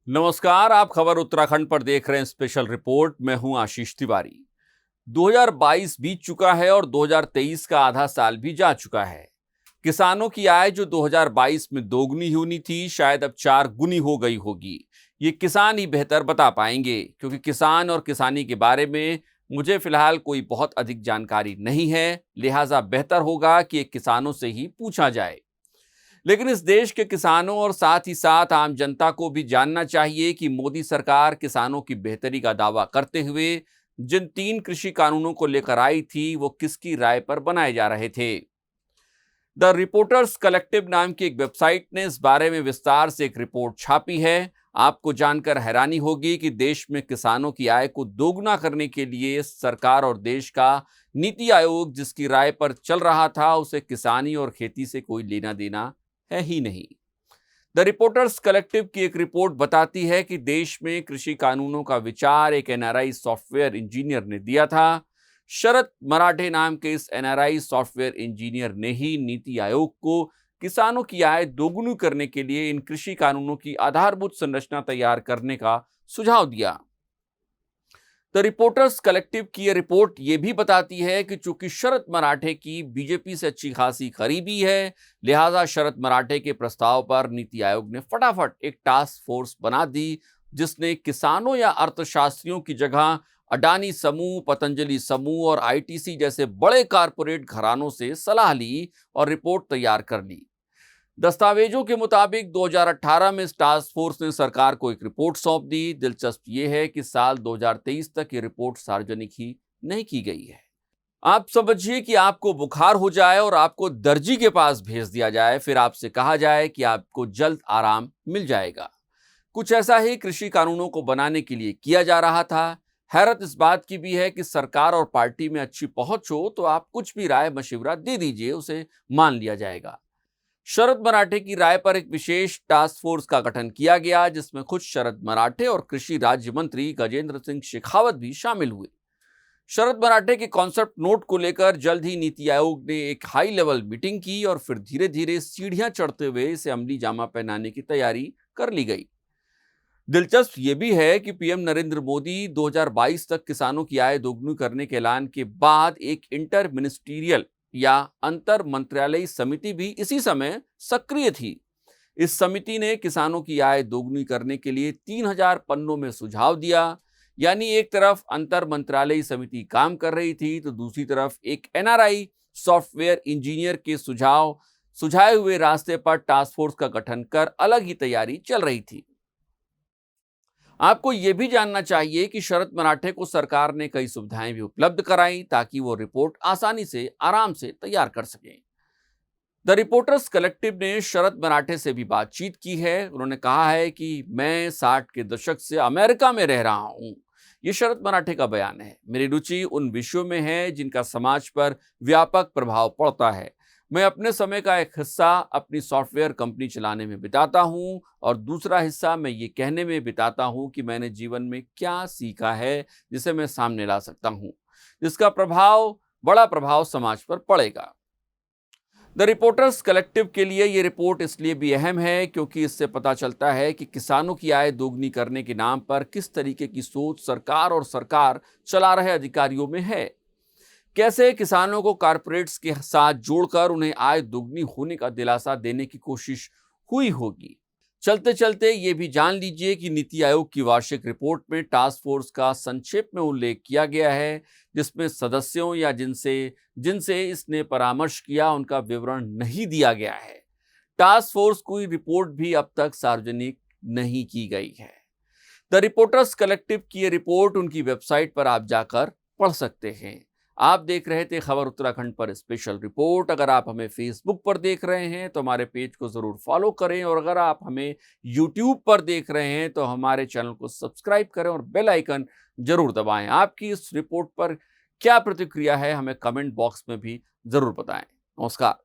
नमस्कार, आप खबर उत्तराखंड पर देख रहे हैं स्पेशल रिपोर्ट। मैं हूं आशीष तिवारी। 2022 बीत चुका है और 2023 का आधा साल भी जा चुका है। किसानों की आय जो 2022 में दोगुनी होनी थी, शायद अब 4 गुनी हो गई होगी। ये किसान ही बेहतर बता पाएंगे, क्योंकि किसान और किसानी के बारे में मुझे फिलहाल कोई बहुत अधिक जानकारी नहीं है। लिहाजा बेहतर होगा कि एक किसानों से ही पूछा जाए। लेकिन इस देश के किसानों और साथ ही साथ आम जनता को भी जानना चाहिए कि मोदी सरकार किसानों की बेहतरी का दावा करते हुए जिन 3 कृषि कानूनों को लेकर आई थी, वो किसकी राय पर बनाए जा रहे थे। द रिपोर्टर्स कलेक्टिव नाम की एक वेबसाइट ने इस बारे में विस्तार से एक रिपोर्ट छापी है। आपको जानकर हैरानी होगी कि देश में किसानों की आय को दोगुना करने के लिए सरकार और देश का नीति आयोग जिसकी राय पर चल रहा था, उसे किसानी और खेती से कोई लेना देना है ही नहीं। द रिपोर्टर्स कलेक्टिव की एक रिपोर्ट बताती है कि देश में कृषि कानूनों का विचार एक एनआरआई सॉफ्टवेयर इंजीनियर ने दिया था। शरद मराठे नाम के इस एनआरआई सॉफ्टवेयर इंजीनियर ने ही नीति आयोग को किसानों की आय दोगुनी करने के लिए इन कृषि कानूनों की आधारभूत संरचना तैयार करने का सुझाव दिया। द रिपोर्टर्स कलेक्टिव की यह रिपोर्ट यह भी बताती है कि चूंकि शरद मराठे की बीजेपी से अच्छी खासी करीबी है, लिहाजा शरद मराठे के प्रस्ताव पर नीति आयोग ने फटाफट एक टास्क फोर्स बना दी, जिसने किसानों या अर्थशास्त्रियों की जगह अडानी समूह, पतंजलि समूह और आईटीसी जैसे बड़े कारपोरेट घरानों से सलाह ली और रिपोर्ट तैयार कर ली। दस्तावेजों के मुताबिक 2018 में इस टास्क फोर्स ने सरकार को एक रिपोर्ट सौंप दी। दिलचस्प यह है कि साल 2023 तक ये रिपोर्ट सार्वजनिक ही नहीं की गई है। आप समझिए कि आपको बुखार हो जाए और आपको दर्जी के पास भेज दिया जाए, फिर आपसे कहा जाए कि आपको जल्द आराम मिल जाएगा। कुछ ऐसा ही कृषि कानूनों को बनाने के लिए किया जा रहा था। हैरत इस बात की भी है कि सरकार और पार्टी में अच्छी पहुंच हो तो आप कुछ भी राय मशविरा दे दीजिए, उसे मान लिया जाएगा। शरद मराठे की राय पर एक विशेष टास्क फोर्स का गठन किया गया, जिसमें खुद शरद मराठे और कृषि राज्य मंत्री गजेंद्र सिंह शेखावत भी शामिल हुए। शरद मराठे के कॉन्सेप्ट नोट को लेकर जल्द ही नीति आयोग ने एक हाई लेवल मीटिंग की और फिर धीरे धीरे सीढ़ियां चढ़ते हुए इसे अमली जामा पहनाने की तैयारी कर ली गई। दिलचस्प ये भी है कि पीएम नरेंद्र मोदी 2022 तक किसानों की आय दोगुनी करने के ऐलान के बाद एक इंटर मिनिस्टीरियल या अंतर मंत्रालयी समिति भी इसी समय सक्रिय थी। इस समिति ने किसानों की आय दोगुनी करने के लिए 3000 पन्नों में सुझाव दिया। यानी एक तरफ अंतर मंत्रालयी समिति काम कर रही थी, तो दूसरी तरफ एक एनआरआई सॉफ्टवेयर इंजीनियर के सुझाए हुए रास्ते पर टास्क फोर्स का गठन कर अलग ही तैयारी चल रही थी। आपको यह भी जानना चाहिए कि शरद मराठे को सरकार ने कई सुविधाएं भी उपलब्ध कराई, ताकि वो रिपोर्ट आसानी से आराम से तैयार कर सकें। द रिपोर्टर्स कलेक्टिव ने शरद मराठे से भी बातचीत की है। उन्होंने कहा है कि मैं 60 के दशक से अमेरिका में रह रहा हूं। ये शरद मराठे का बयान है। मेरी रुचि उन विषयों में है जिनका समाज पर व्यापक प्रभाव पड़ता है। मैं अपने समय का एक हिस्सा अपनी सॉफ्टवेयर कंपनी चलाने में बिताता हूं और दूसरा हिस्सा मैं ये कहने में बिताता हूं कि मैंने जीवन में क्या सीखा है, जिसे मैं सामने ला सकता हूं, जिसका बड़ा प्रभाव समाज पर पड़ेगा। द रिपोर्टर्स कलेक्टिव के लिए ये रिपोर्ट इसलिए भी अहम है क्योंकि इससे पता चलता है कि किसानों की आय दोगुनी करने के नाम पर किस तरीके की सोच सरकार और सरकार चला रहे अधिकारियों में है। कैसे किसानों को कारपोरेट्स के साथ जोड़कर उन्हें आय दोगुनी होने का दिलासा देने की कोशिश हुई होगी। चलते चलते ये भी जान लीजिए कि नीति आयोग की वार्षिक रिपोर्ट में टास्क फोर्स का संक्षेप में उल्लेख किया गया है, जिसमें सदस्यों या जिनसे जिनसे इसने परामर्श किया उनका विवरण नहीं दिया गया है। टास्क फोर्स की रिपोर्ट भी अब तक सार्वजनिक नहीं की गई है। द रिपोर्टर्स कलेक्टिव की ये रिपोर्ट उनकी वेबसाइट पर आप जाकर पढ़ सकते हैं। आप देख रहे थे खबर उत्तराखंड पर स्पेशल रिपोर्ट। अगर आप हमें फेसबुक पर देख रहे हैं तो हमारे पेज को जरूर फॉलो करें, और अगर आप हमें यूट्यूब पर देख रहे हैं तो हमारे चैनल को सब्सक्राइब करें और बेल आइकन जरूर दबाएं। आपकी इस रिपोर्ट पर क्या प्रतिक्रिया है, हमें कमेंट बॉक्स में भी जरूर बताएं। नमस्कार।